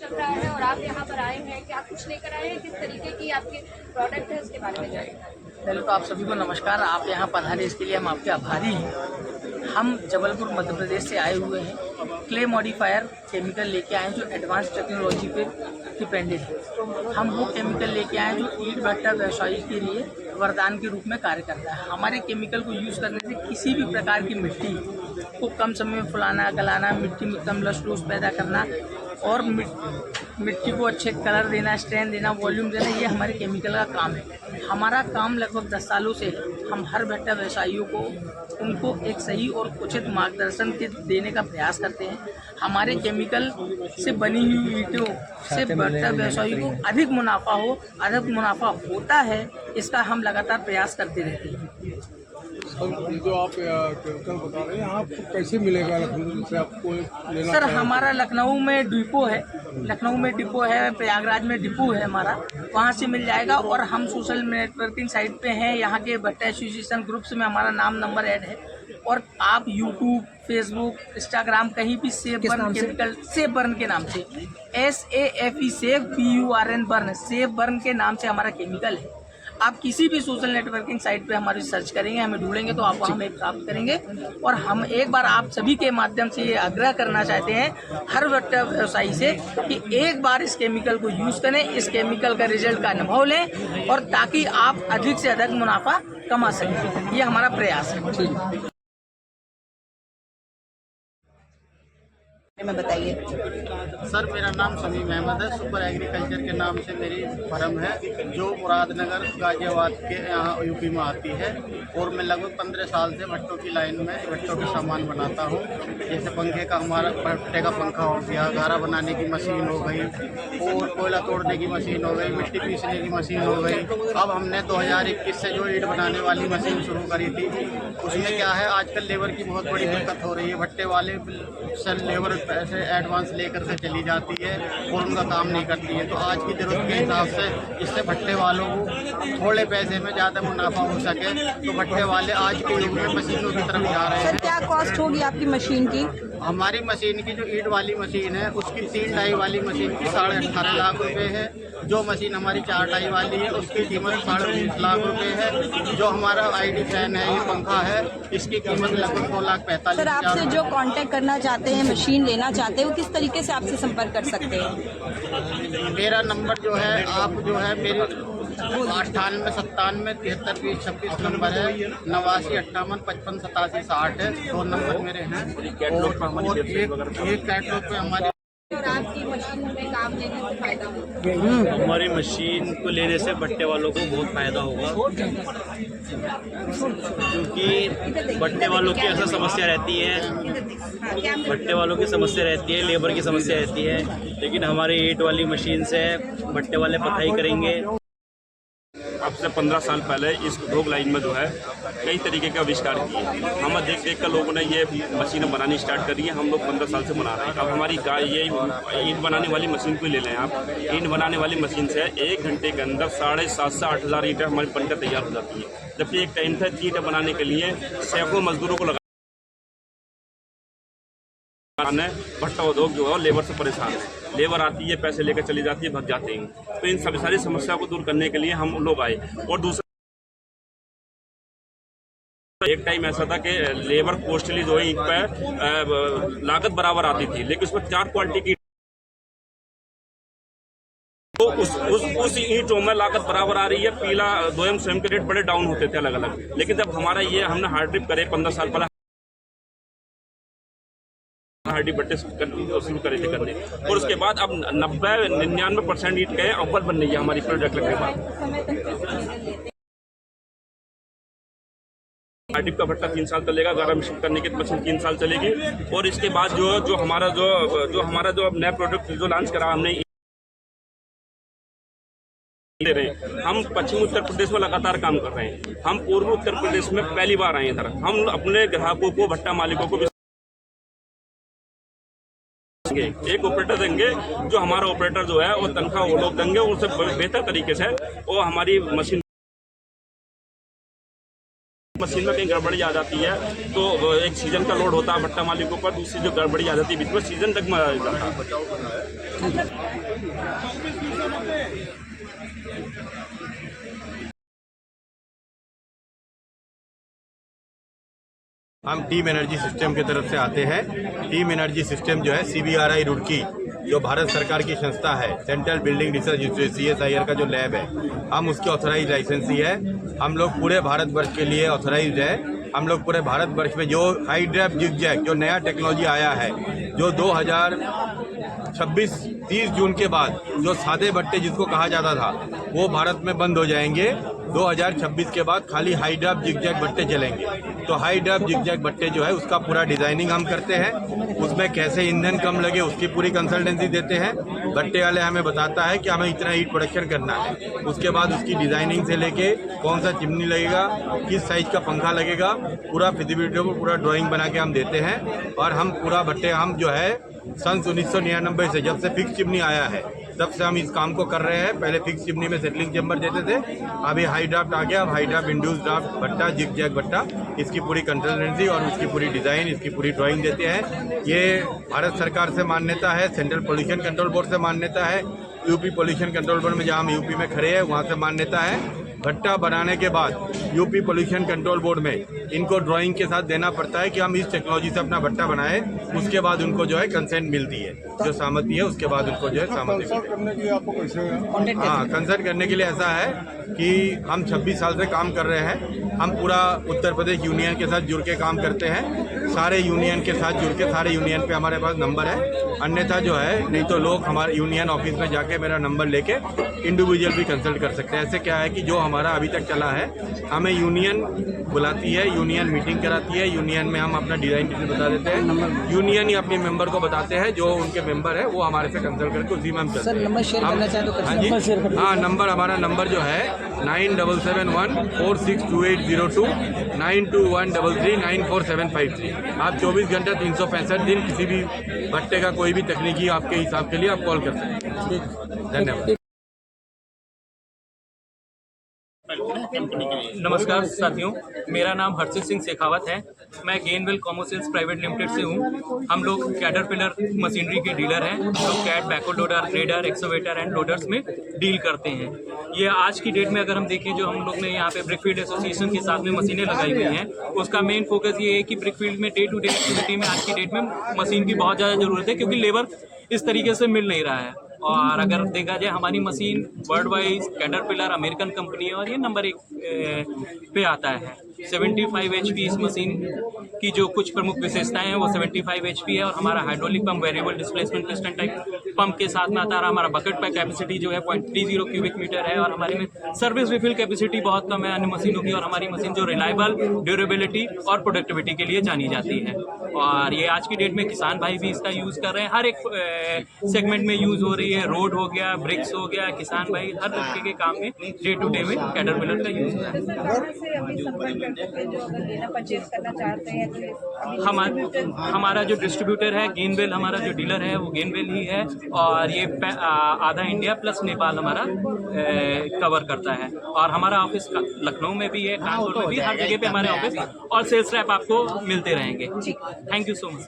चल रहा है और आप यहाँ पर आए हैं, क्या कुछ लेकर आए हैं, किस तरीके की आपके प्रोडक्ट है उसके बारे में जानें। पहले तो आप सभी को नमस्कार। आप यहाँ पधारे इसके लिए हम आपके आभारी हैं। हम जबलपुर मध्य प्रदेश से आए हुए हैं। क्ले मॉडिफायर केमिकल लेके आए हैं जो एडवांस टेक्नोलॉजी पे डिपेंडेड है। हम वो केमिकल लेके आए हैं जो ईंट भट्टा व्यवसायी के लिए वरदान के रूप में कार्य करता है। हमारे केमिकल को यूज़ करने से किसी भी प्रकार की मिट्टी को कम समय में फुलाना, गलाना, मिट्टी में कम लस पैदा करना और मिट्टी को अच्छे कलर देना, स्ट्रेंथ देना, वॉल्यूम देना, ये हमारे केमिकल का काम है। हमारा काम लगभग 10 सालों से है। हम हर भट्टा व्यवसायियों को उनको एक सही और उचित मार्गदर्शन के देने का प्रयास करते हैं। हमारे केमिकल से बनी हुई ईंटों से भट्टा व्यवसायियों को अधिक मुनाफा होता है, इसका हम लगातार प्रयास करते रहते हैं। जो आप केमिकल बता रहे हैं आपको कैसे मिलेगा लखनऊ से आपको लेना? सर हमारा लखनऊ में डिपो है, प्रयागराज में डिपो है हमारा, वहाँ से मिल जाएगा। और हम सोशल नेटवर्किंग साइट पे हैं, यहाँ के भट्टा एसोसिएशन ग्रुप्स में हमारा नाम नंबर ऐड है। और आप यूट्यूब, फेसबुक, इंस्टाग्राम कहीं भी safe burn chemical, safe burn के नाम से, SAFE safe BURN burn, safe burn के नाम से हमारा केमिकल है। आप किसी भी सोशल नेटवर्किंग साइट पे हमारी सर्च करेंगे, हमें ढूंढेंगे तो आप हमें प्राप्त करेंगे। और हम एक बार आप सभी के माध्यम से ये आग्रह करना चाहते हैं हर भट्टा व्यवसायी से कि एक बार इस केमिकल को यूज़ करें, इस केमिकल का रिजल्ट का अनुभव लें और ताकि आप अधिक से अधिक मुनाफा कमा सकें। ये हमारा प्रयास है। में बताइए। सर मेरा नाम समीम अहमद है। सुपर एग्रीकल्चर के नाम से मेरी फर्म है जो मुरादनगर गाजियाबाद के यहाँ यूपी में आती है। और मैं लगभग 15 साल से भट्टों की लाइन में भट्टों के सामान बनाता हूँ। जैसे पंखे का, हमारा भट्टे का पंखा हो गया, गारा बनाने की मशीन हो गई, और कोयला तोड़ने की मशीन हो गई, मिट्टी पीसने की मशीन हो गई। अब हमने 2021 से जो ईंट बनाने वाली मशीन शुरू करी थी, उसमें क्या है आजकल लेबर की बहुत बड़ी दिक्कत हो रही है। भट्टे वाले सर लेबर पैसे एडवांस लेकर के चली जाती है और उनका काम नहीं करती है। तो आज की ज़रूरत के हिसाब से इससे भट्टे वालों को थोड़े पैसे में ज़्यादा मुनाफा हो सके, तो भट्टे वाले आज के युग में मशीनों की तरफ जा रहे हैं। सर क्या कॉस्ट होगी आपकी मशीन की? हमारी मशीन की जो ईंट वाली मशीन है उसकी 3 डाई वाली मशीन की 18.5 लाख रुपए है। जो मशीन हमारी 4 डाई वाली है उसकी कीमत 20.5 लाख रुपए है। जो हमारा ID फैन है, ये पंखा है, इसकी कीमत लगभग 2,45,000। सर आपसे जो कांटेक्ट करना चाहते हैं, मशीन लेना चाहते हैं, वो किस तरीके से आपसे संपर्क कर सकते हैं? मेरा नंबर जो है, आप जो है मेरी 98 97 73 20 26 नंबर है, 89 58 55 87 60 है। 2 नंबर मेरे हैं। और एक कैटलॉग पे हमारे और आपकी मशीन में काम लेने से फायदा होगा। हमारी मशीन को लेने से भट्टे वालों को बहुत फायदा होगा, क्योंकि भट्टे वालों की अक्सर समस्या रहती है, भट्टे वालों की समस्या रहती है, लेबर की समस्या रहती है। लेकिन हमारी ईंट वाली मशीन से भट्टे वाले पथाई करेंगे। अब से 15 साल पहले इस उद्योग लाइन में जो है कई तरीके के आविष्कार किए। हम देख कर लोगों ने ये मशीनें बनानी स्टार्ट करी है। हम लोग 15 साल से बना रहे हैं। अब हमारी ये ईंट बनाने वाली मशीन को ले लें आप। ईंट बनाने वाली मशीन से 1 घंटे के अंदर 7,500 से 8,000 ईंटें हमारी बनकर तैयार हो जाती है। जबकि एक टाइम था ईंटें बनाने के लिए सैकड़ों मजदूरों को भट्टा उद्योग जो है लेबर से परेशान है। लेबर आती है, पैसे लेकर चली जाती है, भग जाते हैं। तो इन सभी सारी समस्या को दूर करने के लिए हम लोग आए। और दूसरा एक टाइम ऐसा था कि लेबर कॉस्टली जो है ईंट पे लागत बराबर आती थी, लेकिन उसमें 4 क्वालिटी की, तो उस ईंटों में लागत बराबर आ रही है। पीला, दोयम, स्वयं के रेट बड़े डाउन होते थे अलग अलग। लेकिन जब हमारा ये हमने हार्ड ड्रिप करे 15 साल पहले, हार्डी भट्टे शुरू करे थे करने, और उसके बाद अब 90-99% ईंट गए अव्वल बन रही है हमारी प्रोडक्ट लगने के बाद। हार्डी का भट्टा 3 साल चलेगा, गारा मिश्रित करने की मशीन 3 साल चलेगी। और इसके बाद जो हमारा नया प्रोडक्ट जो लॉन्च करा हमने, हम पश्चिम उत्तर प्रदेश में लगातार काम कर रहे हैं। हम पूर्व उत्तर प्रदेश में पहली बार आए इधर। हम अपने ग्राहकों को, भट्टा मालिकों को एक ऑपरेटर देंगे, जो हमारा ऑपरेटर जो है वो तनख्वाह वो लोग देंगे, उससे बेहतर तरीके से वो हमारी मशीन मशीन में कहीं गड़बड़ी आ जाती है तो एक सीजन का लोड होता है भट्टा मालिक के ऊपर, दूसरी जो गड़बड़ी आ जाती है बीच में सीजन तक में आ जाता है। हम टीम एनर्जी सिस्टम की तरफ से आते हैं। टीम एनर्जी सिस्टम जो है CBRI रुड़की, जो भारत सरकार की संस्था है, central building research institute CSIR का जो लैब है, हम उसके ऑथराइज लाइसेंसी है। हम लोग पूरे भारतवर्ष के लिए ऑथराइज है। हम लोग पूरे भारतवर्ष में जो हाइड्रैप जिगजैग जो नया टेक्नोलॉजी आया है, जो 2026 30 जून के बाद जो सादे भट्टे जिसको कहा जाता था वो भारत में बंद हो जाएंगे। 2026 के बाद खाली हाइड्रैप जिगजैग भट्टे चलेंगे। तो हाइड्रैप जिगजैग भट्टे जो है उसका पूरा डिजाइनिंग हम करते हैं, उसमें कैसे ईंधन कम लगे उसकी पूरी कंसल्टेंसी देते हैं। भट्टे वाले हमें बताता है कि हमें इतना हीट प्रोडक्शन करना है, उसके बाद उसकी डिजाइनिंग से लेके कौन सा चिमनी लगेगा, किस साइज का पंखा लगेगा, पूरा फिजिबिलिटी को पूरा ड्राइंग बना के हम देते हैं। और हम पूरा भट्टे हम जो है सन 1999 से जब से फिक्स चिमनी आया है तब से हम इस काम को कर रहे हैं। पहले फिक्स चिमनी में सेटलिंग चेम्बर देते थे, अभी हाई ड्राफ्ट आ गया। अब हाई ड्राफ्ट इंड्यूस ड्राफ्ट भट्टा जिगजैग भट्टा, इसकी पूरी कंसल्टेंसी और उसकी पूरी डिज़ाइन, इसकी पूरी ड्राइंग देते हैं। ये भारत सरकार से मान्यता है, सेंट्रल पोल्यूशन कंट्रोल बोर्ड से मान्यता है, यूपी पोल्यूशन कंट्रोल बोर्ड में जहाँ हम यूपी में खड़े हैं वहाँ से मान्यता है। भट्टा बनाने के बाद यूपी पोल्यूशन कंट्रोल बोर्ड में इनको ड्राइंग के साथ देना पड़ता है कि हम इस टेक्नोलॉजी से अपना भट्टा बनाए। उसके बाद उनको जो है कंसेंट मिलती है, जो सहमति है उसके बाद उनको जो है सहमति करने के लिए आपको कैसे? हाँ, कंसल्ट करने के लिए ऐसा है कि हम 26 साल से काम कर रहे हैं। हम पूरा उत्तर प्रदेश यूनियन के साथ जुड़ के काम करते हैं। सारे यूनियन के साथ जुड़ के सारे यूनियन पे हमारे पास नंबर है। अन्यथा जो है नहीं तो लोग हमारे यूनियन ऑफिस में जाके मेरा नंबर लेके इंडिविजुअल भी कंसल्ट कर सकते हैं। ऐसे क्या है कि जो हमारा अभी तक चला है, हमें यूनियन बुलाती है, यूनियन मीटिंग कराती है, यूनियन में हम अपना डिज़ाइन डिटेल बता देते हैं, यूनियन ही अपने मेंबर को बताते हैं, जो उनके मेंबर है वो हमारे से कंसल्ट करके उसी में हम चलते हैं। हाँ जी, हाँ नंबर हमारा नंबर जो है 9771462802 9213394753। आप 24 घंटा 365 दिन किसी भी भट्टे का कोई भी तकनीकी आपके हिसाब के लिए आप कॉल कर सकते हैं। धन्यवाद। नमस्कार साथियों, मेरा नाम हर्षित सिंह शेखावत है। मैं गेनवेल कॉमर्शियल्स प्राइवेट लिमिटेड से हूँ। हम लोग कैटरपिलर मशीनरी के डीलर हैं। हम लोग कैट, बैको लोडर, ग्रेडर, एक्सोवेटर एंड लोडर्स में डील करते हैं। ये आज की डेट में अगर हम देखें, जो हम लोग ने यहाँ पे ब्रिकफील्ड एसोसिएशन के साथ में मशीनें लगाई हुई हैं, उसका मेन फोकस ये है कि ब्रिकफील्ड में डे टू डे एक्टिविटी में आज की डेट में मशीन की बहुत ज़्यादा ज़रूरत है, क्योंकि लेबर इस तरीके से मिल नहीं रहा है। और अगर देखा जाए, हमारी machine world wise caterpillar American company है और ये नंबर 1 पे आता है। 75 HP इस मशीन की जो कुछ प्रमुख विशेषताएं हैं वो 75 HP है। और हमारा hydraulic pump variable displacement piston type pump के साथ में आता है। हमारा बकेट पैक कैपेसिटी जो है 0.30 क्यूबिक मीटर है। और हमारे में सर्विस रिफिल कैपेसिटी बहुत कम है अन्य मशीनों की। और हमारी मशीन जो रिलायबल, ड्यूरेबिलिटी और प्रोडक्टिविटी के लिए जानी जाती है। और ये आज की डेट में किसान भाई भी इसका यूज़ कर रहे हैं। हर एक सेगमेंट में यूज़ हो रही है। रोड हो गया, ब्रिक्स हो गया, किसान भाई हर तरीके के काम में डे टू डे में कैटरपिलर का यूज़ हो रहा है। हमारा जो डिस्ट्रीब्यूटर है गेनवेल, हमारा जो डीलर है वो गेनवेल ही है। और ये आधा इंडिया प्लस नेपाल हमारा कवर करता है। और हमारा ऑफिस लखनऊ में भी है, कानपुर में भी, हर जगह पे हमारे ऑफिस और सेल्स रैप आपको मिलते रहेंगे। Thank you so much.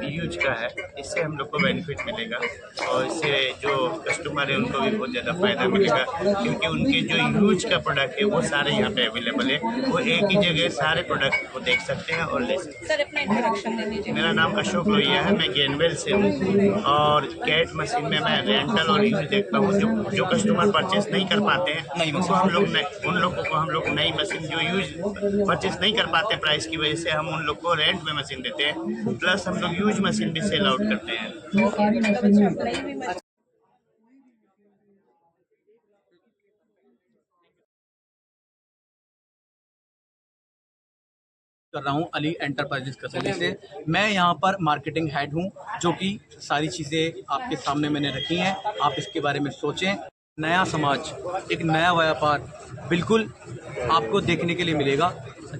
Use का है, इससे हम लोग को बेनिफिट मिलेगा और इससे जो कस्टमर है उनको भी बहुत ज़्यादा फायदा मिलेगा, क्योंकि उनके जो यूज का प्रोडक्ट है वो सारे यहाँ पे अवेलेबल है। वो एक ही जगह सारे प्रोडक्ट को देख सकते हैं और ले सकते हैं। सर अपना इंट्रोडक्शन दे दीजिए। मेरा नाम अशोक लोहिया है, मैं गेनवेल से हूँ। और कैट मशीन में मैं रेंटल और यूज देखता हूँ। जो कस्टमर परचेस नहीं कर पाते हैं उनको हम लोग उन लोगों को हम लोग नई मशीन जो यूज परचेस नहीं कर पाते प्राइस की वजह से, हम उन लोग को रेंट में मशीन देते हैं। प्लस हम लोग यूज मशीन भी सेल आउट करते हैं। कर रहा हूँ अली एंटरप्राइजेस कसौली से। मैं यहाँ पर मार्केटिंग हेड हूँ, जो कि सारी चीज़ें आपके सामने मैंने रखी हैं। आप इसके बारे में सोचें। नया समाज, एक नया व्यापार बिल्कुल आपको देखने के लिए मिलेगा।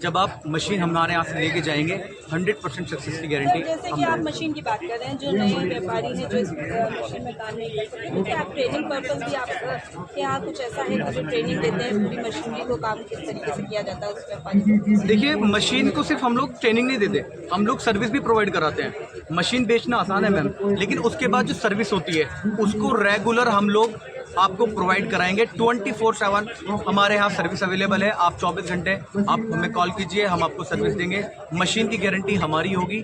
जब आप मशीन हमारे यहाँ से लेके जाएंगे 100% सक्सेस की गारंटी जैसे कि आप मशीन की बात कर रहे हैं, जो नए व्यापारी हैं जो इस मशीन में काम नहीं कर सकते, क्या आप ट्रेनिंग पर्पज भी आपके यहाँ कुछ ऐसा है कि जो ट्रेनिंग देते हैं पूरी मशीनरी को काम किस तरीके से किया जाता है उस व्यापारी को? देखिए, मशीन को सिर्फ हम लोग ट्रेनिंग नहीं देते, हम लोग सर्विस भी प्रोवाइड कराते हैं। मशीन बेचना आसान है मैम, लेकिन उसके बाद जो सर्विस होती है उसको रेगुलर हम लोग आपको प्रोवाइड कराएंगे। 24/7 हमारे यहाँ सर्विस अवेलेबल है। आप 24 घंटे आप हमें कॉल कीजिए, हम आपको सर्विस देंगे। मशीन की गारंटी हमारी होगी।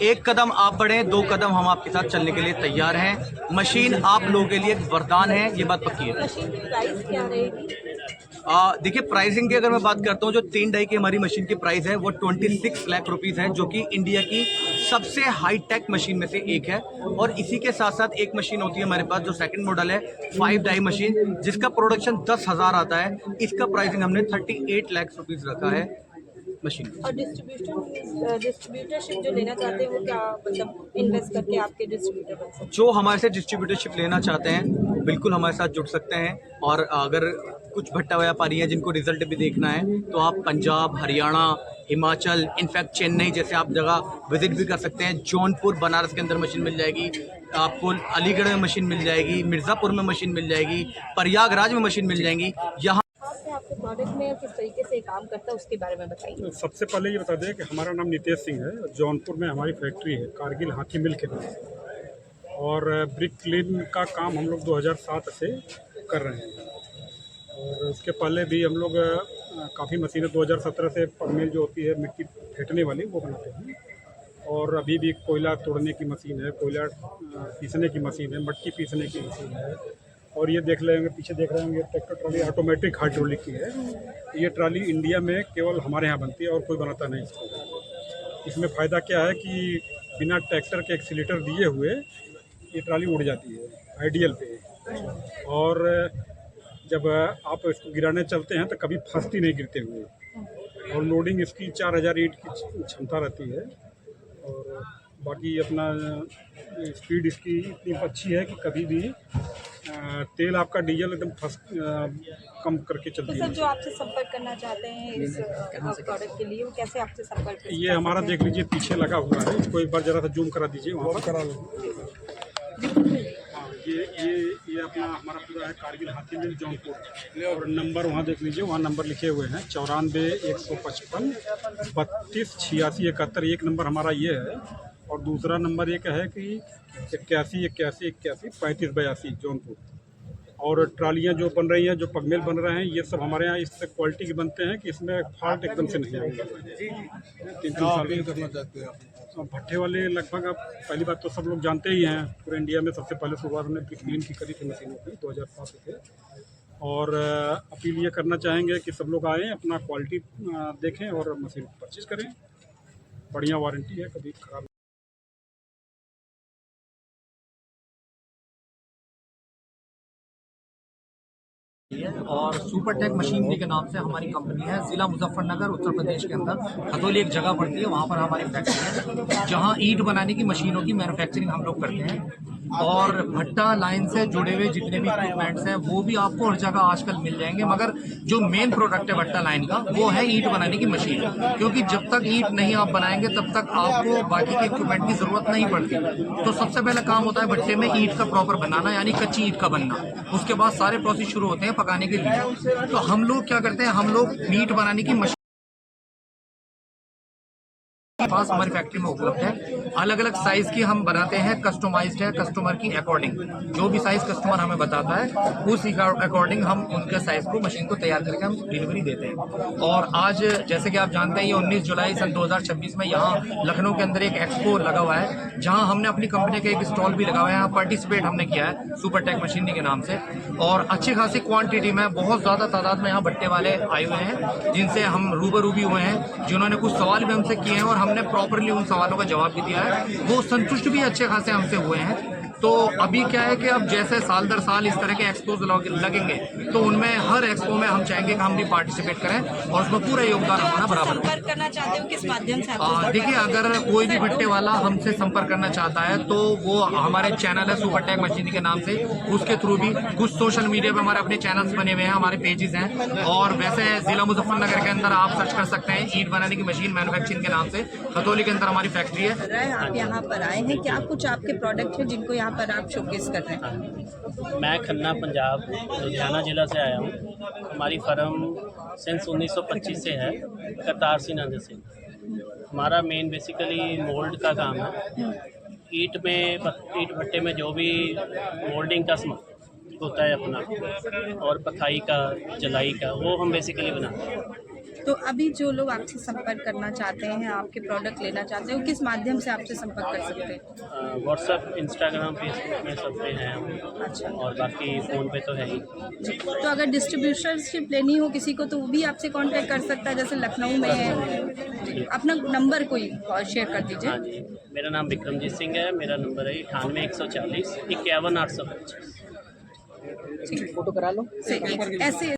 एक कदम आप बढ़ें, 2 कदम हम आपके साथ चलने के लिए तैयार हैं। मशीन आप लोगों के लिए एक वरदान है, ये बात पक्की है। मशीन की प्राइस क्या रहेगी? देखिए, प्राइसिंग की अगर मैं बात करता हूँ, जो 3 डाई की हमारी मशीन की प्राइस है वो 26 लाख रुपीज़ है, जो कि इंडिया की सबसे हाई टेक मशीन में से एक है। और इसी के साथ साथ एक मशीन होती है हमारे पास जो सेकंड मॉडल है 5 डाई मशीन, जिसका प्रोडक्शन 10,000 आता है। इसका प्राइसिंग हमने 38 लाख रुपीज़ रखा है मशीन। और डिस्ट्रीब्यूटरशिप जो लेना चाहते हैं वो क्या मतलब इन्वेस्ट करके आपके डिस्ट्रीब्यूटर बन सकते हैं? जो हमारे से डिस्ट्रीब्यूटरशिप लेना चाहते हैं बिल्कुल हमारे साथ जुड़ सकते हैं। और अगर कुछ भट्टा व्यापारी हैं जिनको रिजल्ट भी देखना है तो आप पंजाब, हरियाणा, हिमाचल, इनफैक्ट चेन्नई जैसे आप जगह विजिट भी कर सकते हैं। जौनपुर, बनारस के अंदर मशीन मिल जाएगी आपको, अलीगढ़ में मशीन मिल जाएगी, मिर्ज़ापुर में मशीन मिल जाएगी, प्रयागराज में मशीन मिल जाएंगी। यहाँ आपके प्रोडक्ट में किस तरीके से काम करता है उसके बारे में बताइए। सबसे पहले ये बता दें कि हमारा नाम नितेश सिंह है। जौनपुर में हमारी फैक्ट्री है, कारगिल हाथी मिल के नाम। और ब्रिक क्लीन का काम हम लोग 2007 से कर रहे हैं। और उसके पहले भी हम लोग काफ़ी मशीनें 2017 से पगमेल जो होती है मिट्टी फेंटने वाली वो बनाते हैं। और अभी भी कोयला तोड़ने की मशीन है, कोयला पीसने की मशीन है, मट्टी पीसने की मशीन है। और ये देख लेंगे, पीछे देख रहे होंगे, ट्रैक्टर ट्रॉली ऑटोमेटिक हाइड्रोलिक की है। ये ट्रॉली इंडिया में केवल हमारे यहाँ बनती है और कोई बनाता नहीं इसको। इसमें फ़ायदा क्या है कि बिना ट्रैक्टर के एक्सीलेटर दिए हुए ये ट्रॉली उड़ जाती है आइडियल पे। और जब आप इसको गिराने चलते हैं तो कभी फंसती नहीं गिरते हुए। और लोडिंग इसकी 4000 ईंट की क्षमता रहती है। और बाकी अपना स्पीड इसकी इतनी अच्छी है कि कभी भी तेल आपका डीजल एकदम कम करके चलती है। तो सर, जो आपसे संपर्क करना चाहते हैं इस प्रोडक्ट के लिए वो कैसे आपसे संपर्क कर सकते हैं? ये हमारा देख लीजिए पीछे लगा हुआ है, इसको एक बार जरा सा जूम करा दीजिए, वहाँ पर करा लो। हाँ, ये अपना हमारा पूरा है कारगिल हाथी मिल जौनपुर। और नंबर वहाँ देख लीजिए, वहाँ नंबर लिखे हुए हैं 94 155 32 86 71। एक नंबर हमारा ये है। और दूसरा नंबर एक है कि 81 81 81 35 82 जौनपुर। और ट्रालियाँ जो बन रही हैं, जो पगमेल बन रहे हैं, ये सब हमारे यहाँ इस क्वालिटी के बनते हैं कि इसमें फॉल्ट एकदम से नहीं आएगा। 3 साल करना चाहते हैं आप भट्टे वाले लगभग। आप पहली बात तो सब लोग जानते ही हैं, पूरे इंडिया में सबसे पहले शुरुआत हमने ब्रिक क्लीन की करी थी मशीनों की 2007 से। और अपील ये करना चाहेंगे कि सब लोग आएँ, अपना क्वालिटी देखें और मशीन परचेज करें। बढ़िया वारंटी है, कभी खराब। और सुपरटेक मशीनरी के नाम से हमारी कंपनी है। ज़िला मुजफ्फरनगर उत्तर प्रदेश के अंदर खतौली एक जगह पड़ती है, वहाँ पर हमारी फैक्ट्री है जहाँ ईंट बनाने की मशीनों की मैन्युफैक्चरिंग हम लोग करते हैं। और भट्टा लाइन से जुड़े हुए जितने भी इक्विपमेंट्स हैं वो भी आपको हर जगह आजकल मिल जाएंगे। मगर जो मेन प्रोडक्ट है भट्टा लाइन का वो है ईंट बनाने की मशीन, क्योंकि जब तक ईंट नहीं आप बनाएंगे तब तक आपको बाकी के इक्विपमेंट की ज़रूरत नहीं पड़ती। तो सबसे पहला काम होता है भट्टे में ईंट का प्रॉपर बनाना, यानी कच्ची ईंट का बनना। उसके बाद सारे प्रोसेस शुरू होते हैं पकाने के लिए। तो हम लोग क्या करते हैं, हम लोग मीट बनाने की मशीन पास हमारी फैक्ट्री में उपलब्ध है। अलग अलग साइज की हम बनाते हैं, कस्टमाइज्ड है कस्टमर की अकॉर्डिंग। जो भी साइज कस्टमर हमें बताता है उस अकॉर्डिंग हम उनके साइज को मशीन को तैयार करके हम डिलीवरी देते हैं। और आज जैसे कि आप जानते हैं ये 19 जुलाई सन 2026 में यहाँ लखनऊ के अंदर एक एक्सपो लगा हुआ है, जहाँ हमने अपनी कंपनी का एक स्टॉल भी लगा हुआ है। यहाँ पार्टिसिपेट हमने किया है सुपरटेक मशीनरी के नाम से। और अच्छी खासी क्वांटिटी में, बहुत ज़्यादा तादाद में यहाँ भट्टे वाले आए हुए हैं, जिनसे हम रूबरू भी हुए हैं, जिन्होंने कुछ सवाल भी हमसे किए हैं और हमने प्रॉपरली उन सवालों का जवाब भी दिया है। वो संतुष्ट भी अच्छे खासे हमसे हुए हैं। तो अभी क्या है कि अब जैसे साल दर साल इस तरह के एक्सपोज लगेंगे तो उनमें हर एक्सपो में हम चाहेंगे कि हम भी पार्टिसिपेट करें और उसमें पूरा योगदान हमारा बराबर हो। संपर्क करना चाहते हो किस माध्यम से आप? देखिए, अगर कोई भी भट्टे वाला हमसे संपर्क करना चाहता है तो वो हमारे चैनल है सुपरटेक मशीनरी के नाम से, उसके थ्रू भी कुछ सोशल मीडिया पे हमारे अपने चैनल्स बने हुए हैं, हमारे पेजेस हैं। और वैसे जिला मुजफ्फरनगर के अंदर आप सर्च कर सकते हैं ईंट बनाने की मशीन मैन्युफैक्चरिंग के नाम से, खतौली के अंदर हमारी फैक्ट्री है। आप यहाँ पर आए हैं, क्या कुछ आपके प्रोडक्ट हैं जिनको यहाँ पर आप शोकेस कर रहे हैं? मैं खन्ना पंजाब लुधियाना ज़िला से आया हूँ। हमारी फर्म सिंस 1925 से है, करतार सिंह नंद सिंह। हमारा मेन बेसिकली मोल्ड का काम है। ईंट भट्टे में जो भी मोल्डिंग का सामान होता है अपना, और पथाई का, जलाई का, वो हम बेसिकली बनाते हैं। तो अभी जो लोग आपसे संपर्क करना चाहते हैं, आपके प्रोडक्ट लेना चाहते हैं, वो किस माध्यम से आपसे संपर्क कर सकते हैं? व्हाट्सएप, इंस्टाग्राम, फेसबुक में सब पे हैं हम। अच्छा। और बाकी फ़ोन पे तो है ही। तो अगर डिस्ट्रीब्यूटरशिप लेनी हो किसी को तो वो भी आपसे कांटेक्ट कर सकता है, जैसे लखनऊ में है। अपना नंबर कोई शेयर कर दीजिए। हाँ जी, मेरा नाम विक्रमजीत सिंह है। मेरा नंबर है 98 140 51 825। फोटो करा लो ऐसे